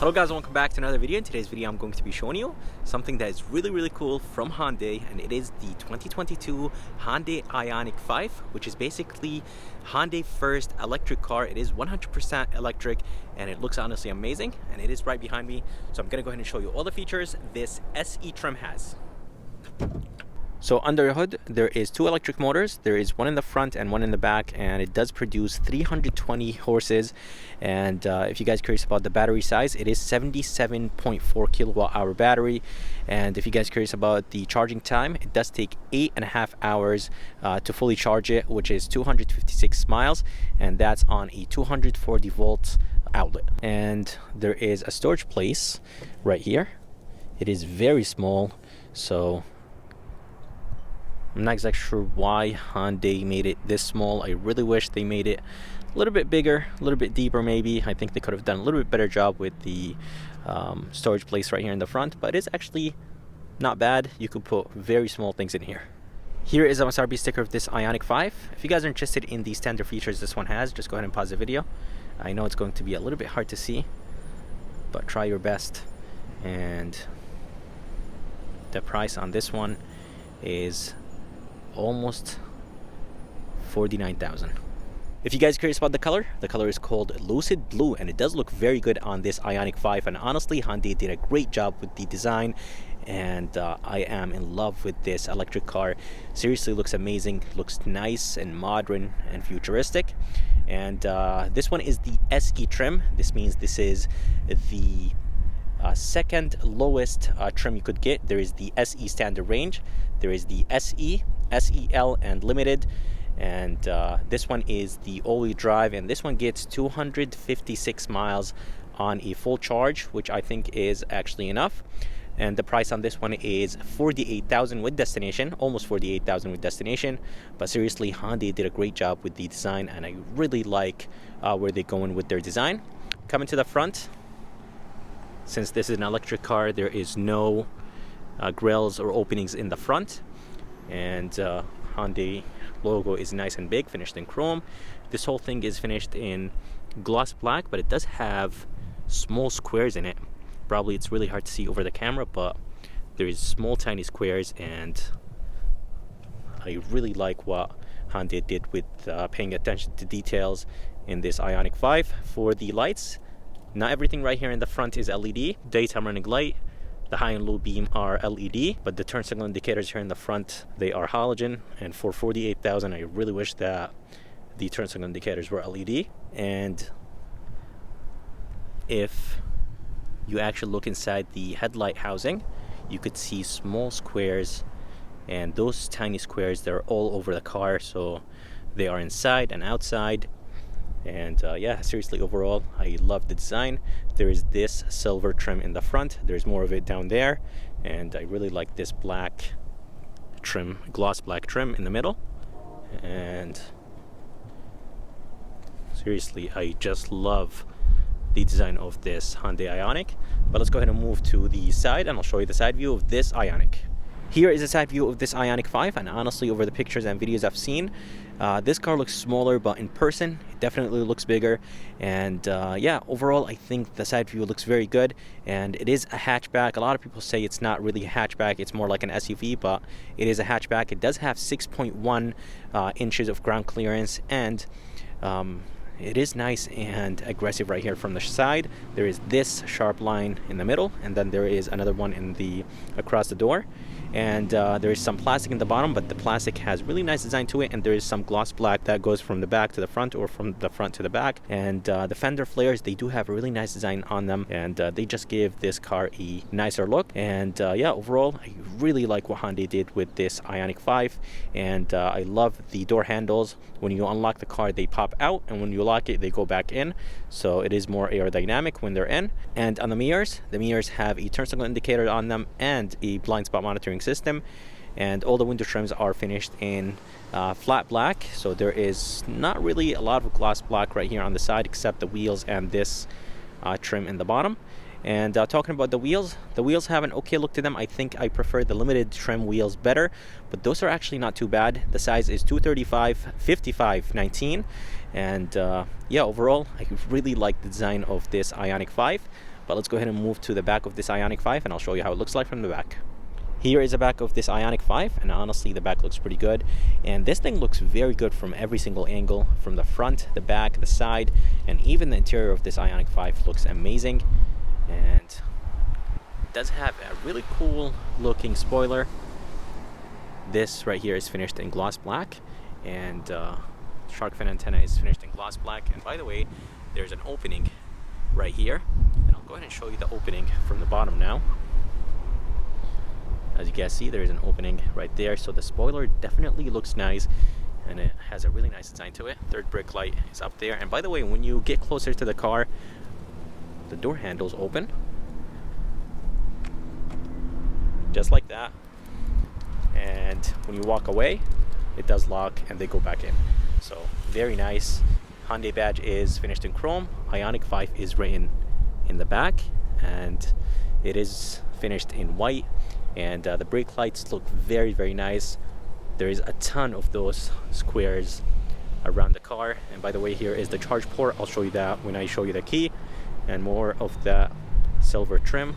Hello guys, welcome back to another video. In today's video I'm going to be showing you something that is really cool from Hyundai, and it is the 2022 Hyundai Ionic 5, which is basically Hyundai first electric car. It is 100% electric and it looks honestly amazing, and it is right behind me. So I'm gonna go ahead and show you all the features this SE trim has. So under the hood, there is two electric motors. There is one in the front and one in the back, and it does produce 320 horses. And if you guys are curious about the battery size, it is 77.4 kilowatt hour battery. And if you guys are curious about the charging time, it does take 8.5 hours to fully charge it, which is 256 miles, and that's on a 240 volts outlet. And there is a storage place right here. It is very small, so I'm not exactly sure why Hyundai made it this small. I really wish they made it a little bit bigger, a little bit deeper maybe. I think they could have done a little bit better job with the storage place right here in the front, but it's actually not bad. You could put very small things in here. Here is a MSRP sticker of this Ionic 5. If you guys are interested in the standard features this one has, just go ahead and pause the video. I know it's going to be a little bit hard to see, but try your best. And the price on this one is almost 49,000. If you guys are curious about the color is called Lucid Blue, and it does look very good on this Ionic 5. And honestly, Hyundai did a great job with the design, and I am in love with this electric car. Seriously, looks amazing, looks nice and modern and futuristic. And this one is the SE trim. This means this is the second lowest trim you could get. There is the SE standard range, there is the SE, SEL, and limited, and this one is the all-wheel drive, and this one gets 256 miles on a full charge, which I think is actually enough. And the price on this one is 48,000 with destination, almost 48,000 with destination. But seriously, Hyundai did a great job with the design, and I really like where they're going with their design. Coming to the front, since this is an electric car, there is no grills or openings in the front, and Hyundai logo is nice and big, finished in chrome. This whole thing is finished in gloss black, but it does have small squares in it. Probably it's really hard to see over the camera, but there is small tiny squares, and I really like what Hyundai did with paying attention to details in this Ionic 5. For the lights, not everything right here in the front is LED. Daytime running light, the high and low beam are LED, but the turn signal indicators here in the front, they are halogen. And for 48,000, I really wish that the turn signal indicators were LED. And if you actually look inside the headlight housing, you could see small squares, and those tiny squares, they're all over the car, so they are inside and outside. And yeah, seriously, overall I love the design. There is this silver trim in the front, there's more of it down there, and I really like this black trim, gloss black trim in the middle. And seriously, I just love the design of this Hyundai Ionic. But let's go ahead and move to the side, and I'll show you the side view of this Ionic. Here is a side view of this Ionic 5, and honestly, over the pictures and videos I've seen, this car looks smaller, but in person it definitely looks bigger. And yeah, overall I think the side view looks very good, and it is a hatchback. A lot of people say it's not really a hatchback, it's more like an SUV, but it is a hatchback. It does have 6.1 inches of ground clearance, and it is nice and aggressive right here from the side. There is this sharp line in the middle, and then there is another one in the across the door. And there is some plastic in the bottom, but the plastic has really nice design to it, and there is some gloss black that goes from the back to the front, or from the front to the back. And the fender flares, they do have a really nice design on them, and they just give this car a nicer look. And yeah, overall I really like what Hyundai did with this Ionic 5. And I love the door handles. When you unlock the car, they pop out, and when you lock it, they go back in, so it is more aerodynamic when they're in. And on the mirrors have a turn signal indicator on them and a blind spot monitoring system. And all the window trims are finished in flat black, so there is not really a lot of gloss black right here on the side, except the wheels and this trim in the bottom. And talking about the wheels have an okay look to them. I think I prefer the limited trim wheels better, but those are actually not too bad. The size is 235 55 19, and yeah, overall I really like the design of this Ionic 5. But let's go ahead and move to the back of this Ioniq 5 and I'll show you how it looks like from the back. Here is the back of this Ioniq 5, and honestly the back looks pretty good, and this thing looks very good from every single angle, from the front, the back, the side, and even the interior of this Ioniq 5 looks amazing. And it does have a really cool looking spoiler. This right here is finished in gloss black, and shark fin antenna is finished in gloss black. And by the way, there's an opening right here, and I'll go ahead and show you the opening from the bottom now. As you guys see, there is an opening right there, so the spoiler definitely looks nice, and it has a really nice design to it. Third brake light is up there, and by the way, when you get closer to the car, the door handles open just like that, and when you walk away, it does lock and they go back in. So very nice. Hyundai badge is finished in chrome. Ioniq 5 is written in the back, and it is finished in white. And the brake lights look very, very nice. There is a ton of those squares around the car. And by the way, here is the charge port. I'll show you that when I show you the key. And more of that silver trim,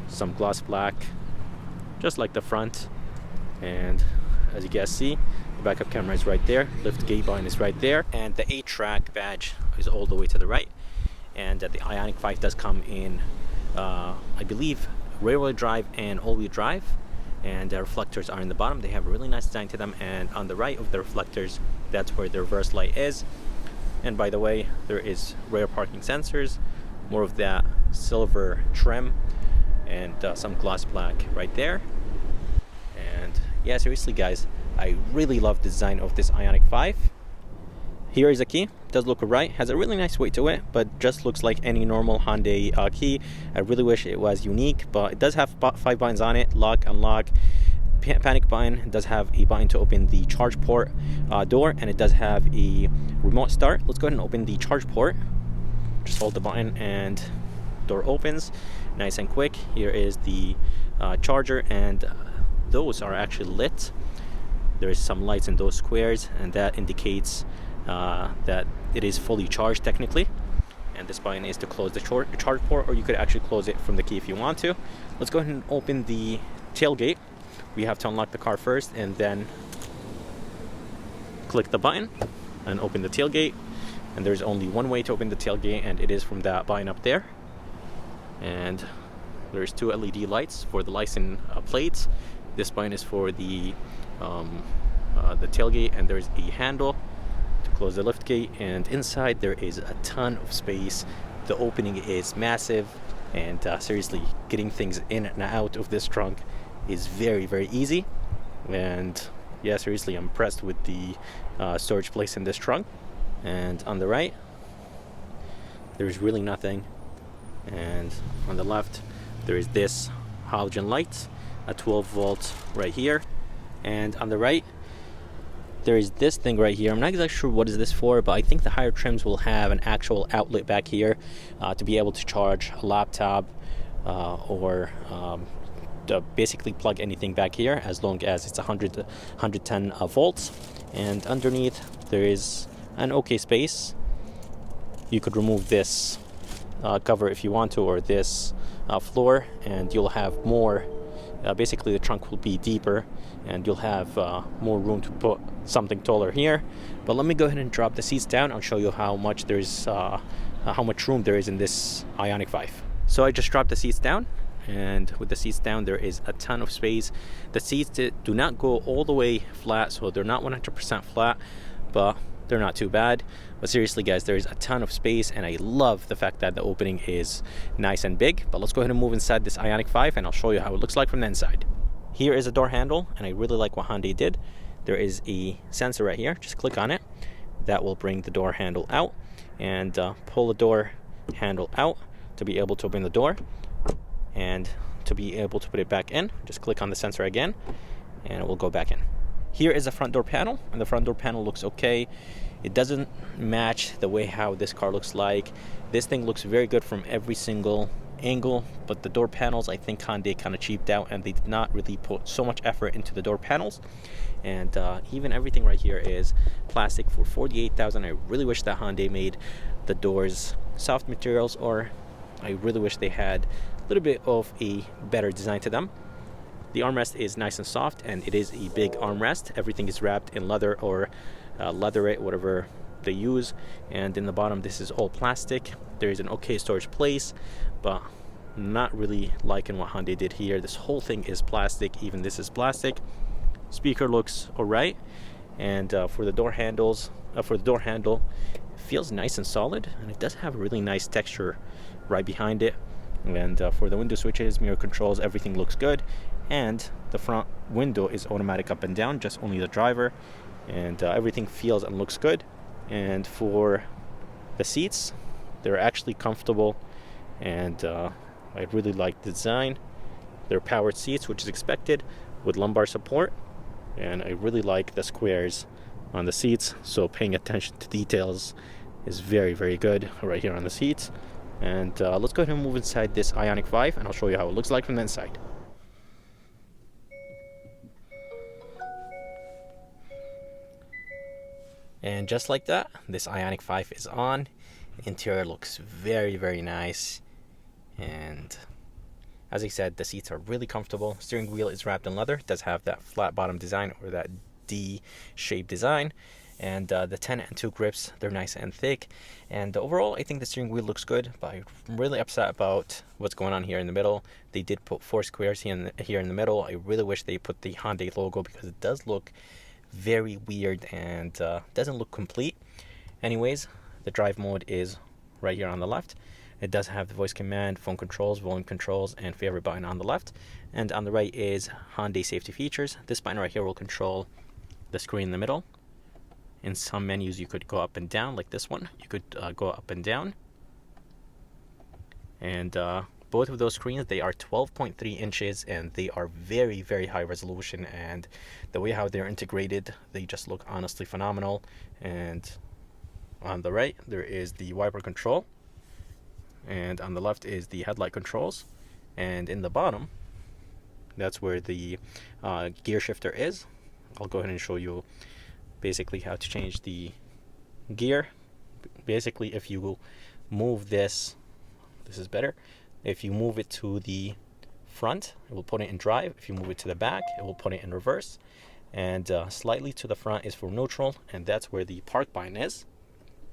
some gloss black, just like the front. And as you guys see, the backup camera is right there. Lift gate button is right there. And the 8-track badge is all the way to the right. And the Ioniq 5 does come in, I believe, railway drive and all-wheel drive, and the reflectors are in the bottom. They have a really nice design to them, and on the right of the reflectors, that's where the reverse light is. And by the way, there is rear parking sensors, more of that silver trim, and some gloss black right there. And yeah, seriously guys, I really love the design of this Ioniq 5. Here is a key. Does look right, has a really nice weight to it, but just looks like any normal Hyundai key. I really wish it was unique, but it does have 5 buttons on it: lock, unlock, panic button. It does have a button to open the charge port door, and it does have a remote start. Let's go ahead and open the charge port. Just hold the button and door opens nice and quick. Here is the charger, and those are actually lit. There is some lights in those squares, and that indicates that it is fully charged technically. And this button is to close the charge port, or you could actually close it from the key if you want to. Let's go ahead and open the tailgate. We have to unlock the car first and then click the button and open the tailgate. And there's only one way to open the tailgate, and it is from that button up there. And there's 2 LED lights for the license plates. This button is for the tailgate, and there's a handle to close the lift gate. And inside there is a ton of space. The opening is massive, and seriously, getting things in and out of this trunk is very, very easy. And yeah, seriously, I'm impressed with the storage place in this trunk. And on the right, there's really nothing. And on the left, there is this halogen light, a 12 volt right here. And on the right, there is this thing right here. I'm not exactly sure what is this for, but I think the higher trims will have an actual outlet back here to be able to charge a laptop or to basically plug anything back here, as long as it's 110 volts. And underneath there is an okay space. You could remove this cover if you want to, or this floor, and you'll have more. Basically the trunk will be deeper, and you'll have more room to put something taller here. But let me go ahead and drop the seats down. I'll show you how much room there is in this Ioniq 5. So I just dropped the seats down, and with the seats down there is a ton of space. The seats do not go all the way flat, so they're not 100% flat, but they're not too bad. But seriously guys, there is a ton of space, and I love the fact that the opening is nice and big. But let's go ahead and move inside this Ioniq 5, and I'll show you how it looks like from the inside. Here is a door handle, and I really like what Hyundai did. There is a sensor right here. Just click on it. That will bring the door handle out, and pull the door handle out to be able to open the door. And to be able to put it back in, just click on the sensor again, and it will go back in. Here is the front door panel, and the front door panel looks okay. It doesn't match the way how this car looks like. This thing looks very good from every single angle, but the door panels, I think Hyundai kind of cheaped out, and they did not really put so much effort into the door panels. And even everything right here is plastic for $48,000. I really wish that Hyundai made the doors soft materials, or I really wish they had a little bit of a better design to them. The armrest is nice and soft, and it is a big armrest. Everything is wrapped in leather or leatherette, whatever they use. And in the bottom, this is all plastic. There is an okay storage place, but not really liking what Hyundai did here. This whole thing is plastic. Even this is plastic. Speaker looks alright, and for the door handle, it feels nice and solid, and it does have a really nice texture right behind it. And for the window switches, mirror controls, everything looks good. And the front window is automatic up and down, just only the driver, and everything feels and looks good. And for the seats, they're actually comfortable, and I really like the design. They're powered seats, which is expected, with lumbar support, and I really like the squares on the seats, so paying attention to details is very, very good right here on the seats. And let's go ahead and move inside this Ioniq 5, and I'll show you how it looks like from the inside. And just like that, this Ioniq 5 is on. Interior looks very, very nice. And as I said, the seats are really comfortable. Steering wheel is wrapped in leather. It does have that flat bottom design, or that D-shaped design. And the 10 and 2 grips, they're nice and thick. And overall, I think the steering wheel looks good, but I'm really upset about what's going on here in the middle. They did put 4 squares here in the middle. I really wish they put the Hyundai logo, because it does look very weird and doesn't look complete. Anyways, the drive mode is right here on the left. It does have the voice command, phone controls, volume controls, and favorite button on the left. And on the right is Hyundai safety features. This button right here will control the screen in the middle. In some menus, you could go up and down, like this one. You could go up and down. And both of those screens, they are 12.3 inches, and they are very, very high resolution. And the way how they're integrated, they just look honestly phenomenal. And on the right, there is the wiper control. And on the left is the headlight controls. And in the bottom, that's where the gear shifter is. I'll go ahead and show you basically how to change the gear. Basically, if you move this is better. If you move it to the front, it will put it in drive. If you move it to the back, it will put it in reverse. And slightly to the front is for neutral, and that's where the park button is.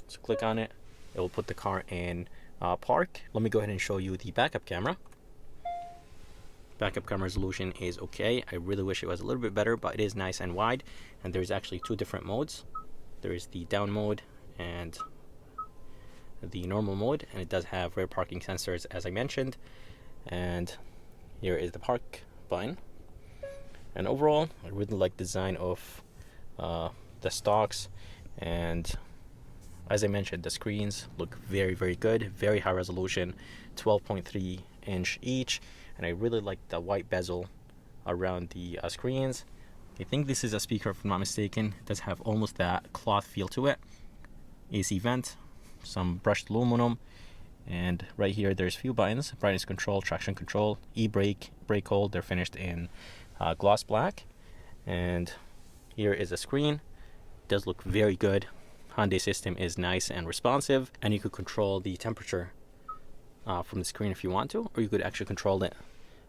So click on it, it will put the car in park. Let me go ahead and show you the backup camera. Backup camera resolution is okay. I really wish it was a little bit better, but it is nice and wide. And there's actually 2 different modes. There is the down mode and the normal mode, and it does have rear parking sensors, as I mentioned. And here is the park button. And overall, I really like the design of the stalks, and as I mentioned, the screens look very, very good, very high resolution, 12.3 inch each. And I really like the white bezel around the screens. I think this is a speaker, if I'm not mistaken. It does have almost that cloth feel to it. AC vent, some brushed aluminum, and right here there's a few buttons: brightness control, traction control, e-brake, brake hold. They're finished in gloss black. And here is a screen. It does look very good. Hyundai system is nice and responsive, and you could control the temperature from the screen if you want to, or you could actually control it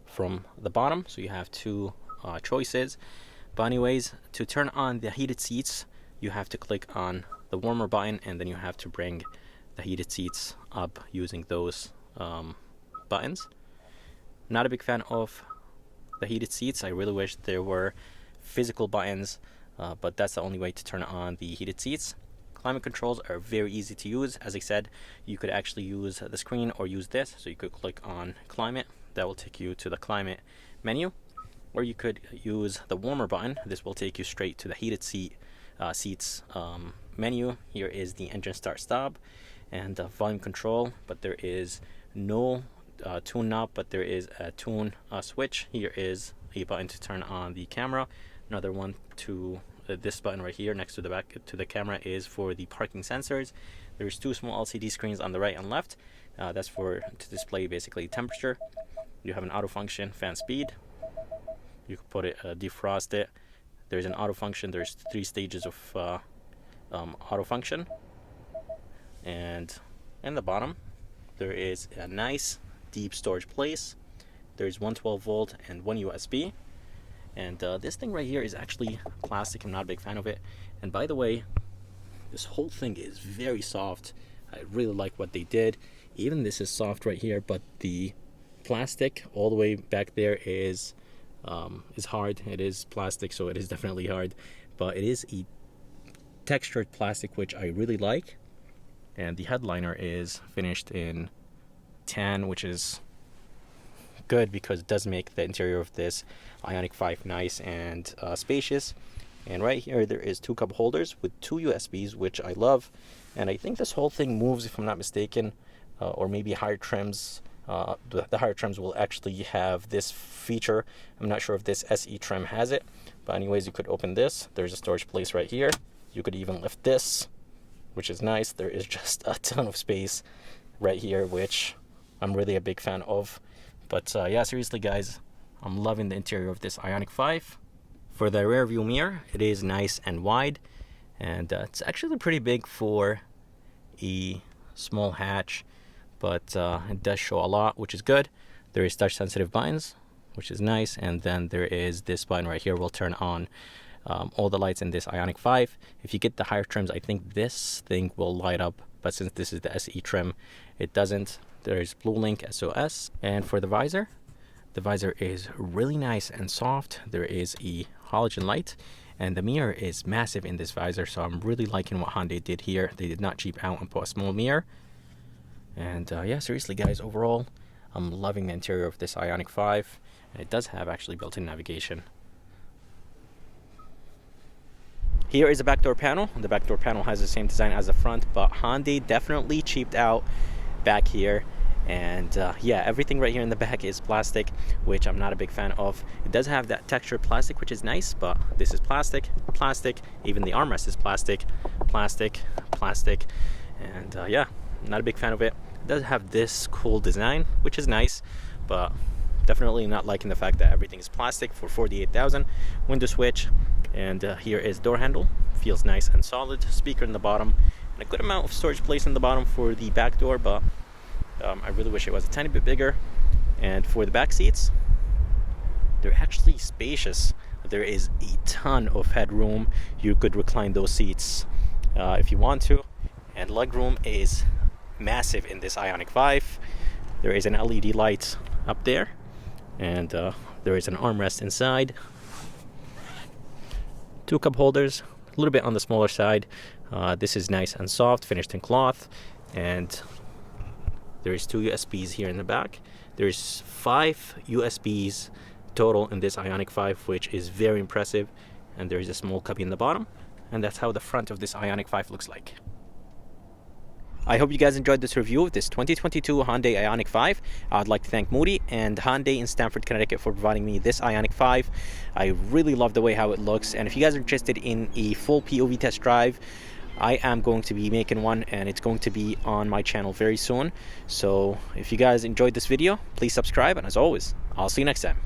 from the bottom. So you have 2 choices. But anyways, to turn on the heated seats, you have to click on the warmer button, and then you have to bring the heated seats up using those buttons. Not a big fan of the heated seats. I really wish there were physical buttons, but that's the only way to turn on the heated seats. Climate controls are very easy to use. As I said, you could actually use the screen or use this. So you could click on climate. That will take you to the climate menu. Or you could use the warmer button. This will take you straight to the heated seats menu. Here is the engine start stop and volume control, but there is no tune knob, but there is a tune switch. Here is a button to turn on the camera. Another one to this button right here next to the back to the camera is for the parking sensors. There's 2 small LCD screens on the right and left. That's to display basically temperature. You have an auto function, fan speed. You can put it, defrost it. There's an auto function. There's 3 stages of auto function. And in the bottom, there is a nice deep storage place. There's one 12-volt and one USB. And this thing right here is actually plastic. I'm not a big fan of it. And by the way, this whole thing is very soft. I really like what they did. Even this is soft right here, but the plastic all the way back there is hard. It is plastic, so it is definitely hard. But it is a textured plastic, which I really like. And the headliner is finished in tan, which is good because it does make the interior of this Ioniq 5 nice and spacious. And right here there is 2 cup holders with 2 USBs, which I love. And I think this whole thing moves, if I'm not mistaken, or maybe higher trims. The higher trims will actually have this feature. I'm not sure if this SE trim has it, but anyways, you could open this. There's a storage place right here. You could even lift this, which is nice. There is just a ton of space right here, which I'm really a big fan of. But yeah, seriously guys, I'm loving the interior of this Ioniq 5. For the rear view mirror, it is nice and wide, and it's actually pretty big for a small hatch, but it does show a lot, which is good. There is touch sensitive buttons, which is nice, and then there is this button right here will turn on all the lights in this Ioniq 5. If you get the higher trims, I think this thing will light up, but since this is the SE trim, it doesn't. There is Blue Link SOS. And for the visor is really nice and soft. There is a halogen light, and the mirror is massive in this visor, so I'm really liking what Hyundai did here. They did not cheap out and put a small mirror. And yeah, seriously guys, overall I'm loving the interior of this Ioniq 5, and it does have actually built-in navigation. Here is a back door panel. The back door panel has the same design as the front, but Hyundai definitely cheaped out back here. And yeah, everything right here in the back is plastic, which I'm not a big fan of. It does have that textured plastic, which is nice, but this is plastic. Even the armrest is plastic. And yeah, I'm not a big fan of it. It does have this cool design, which is nice, but definitely not liking the fact that everything is plastic for $48,000. Window switch, and here is door handle. Feels nice and solid. Speaker in the bottom, and a good amount of storage place in the bottom for the back door, but I really wish it was a tiny bit bigger. And for the back seats, they're actually spacious. There is a ton of headroom. You could recline those seats if you want to. And legroom is massive in this Ioniq 5. There is an LED light up there, and there is an armrest inside. 2 cup holders, a little bit on the smaller side. This is nice and soft, finished in cloth, and there is 2 USBs here in the back. There's 5 USBs total in this Ioniq 5, which is very impressive. And there is a small cubby in the bottom, and that's how the front of this Ioniq 5 looks like. I hope you guys enjoyed this review of this 2022 Hyundai Ioniq 5. I'd like to thank Moody and Hyundai in Stamford, Connecticut for providing me this Ioniq 5. I really love the way how it looks, and if you guys are interested in a full POV test drive, I am going to be making one, and it's going to be on my channel very soon. So if you guys enjoyed this video, please subscribe, and as always, I'll see you next time.